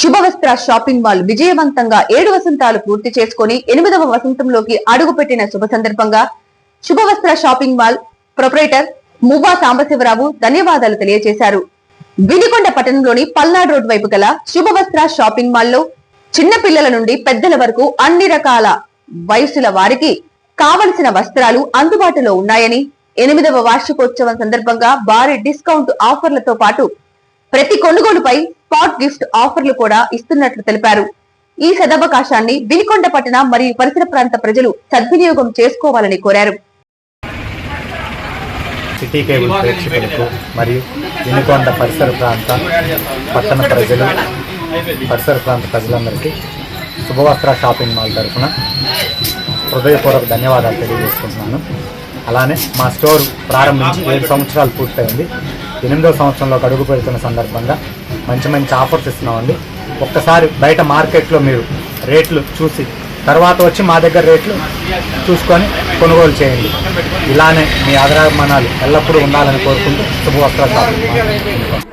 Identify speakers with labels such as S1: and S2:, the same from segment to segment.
S1: శుభవస్త్ర shopping mall విజయవంతంగా 7 వసంతాలు పూర్తి చేసుకుని 8వ వసంతంలోకి అడుగుపెట్టిన శుభ సందర్భంగా శుభవస్త్ర షాపింగ్ మాల్ ప్రొపరేటర్ మువ్వా సాంబశివరావు ధన్యవాదాలు తెలియజేశారు. వినికొండ పట్టణంలోని పల్నాడు రోడ్ వైపు గల శుభవస్త్ర షాపింగ్ మాల్ లో చిన్న పిల్లల నుండి పెద్దల వరకు అన్ని రకాల వయసుల వారికి కావలసిన వస్త్రాలు అందుబాటులో ఉన్నాయని, 8వ వార్షికోత్సవం సందర్భంగా భారీ డిస్కౌంట్ ఆఫర్లతో పాటు ప్రతి కొనుగోలుపై స్పాట్ గిఫ్ట్ ఆఫర్లు కూడా ఇస్తున్నట్లు తెలిపారు. ఈ సదవకాశాన్ని వినికొండ పట్టణ మరియు పరిసర ప్రాంత ప్రజలు సద్వినియోగం చేసుకోవాలని కోరారు.
S2: సిటీ కేబుల్ ప్రేక్షకులకు మరియు వినికొండ పరిసర ప్రాంత పట్టణ ప్రజలు పరిసర ప్రాంత ప్రజలందరికీ శుభవస్త్ర షాపింగ్ మాల్ తరఫున హృదయపూర్వక ధన్యవాదాలు తెలియజేసుకుంటున్నాను. అలానే మా స్టోర్ ప్రారంభించి 7 సంవత్సరాలు పూర్తయింది. 8వ సంవత్సరంలోకి అడుగు పెడుతున్న సందర్భంగా మంచి మంచి ఆఫర్స్ ఇస్తున్నామండి. ఒక్కసారి బయట మార్కెట్లో మీరు రేట్లు చూసి తర్వాత వచ్చి మా దగ్గర రేట్లు చూసుకొని కొనుగోలు చేయండి. ఇలానే మీ ఆదరాభిమానాలు ఎల్లప్పుడూ ఉండాలని కోరుకుంటూ శుభవస్త్ర షాపింగ్ మాల్.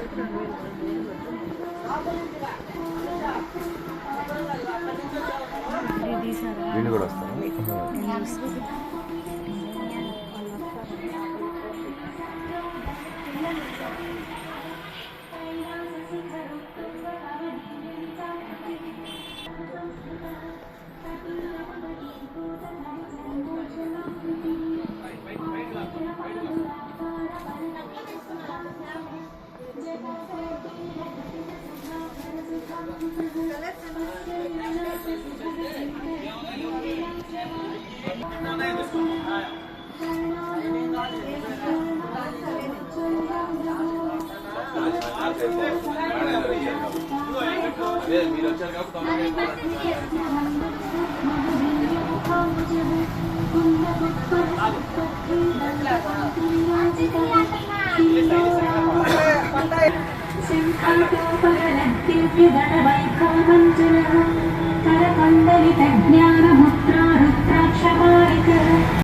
S3: కరకండలి తజ్ఞా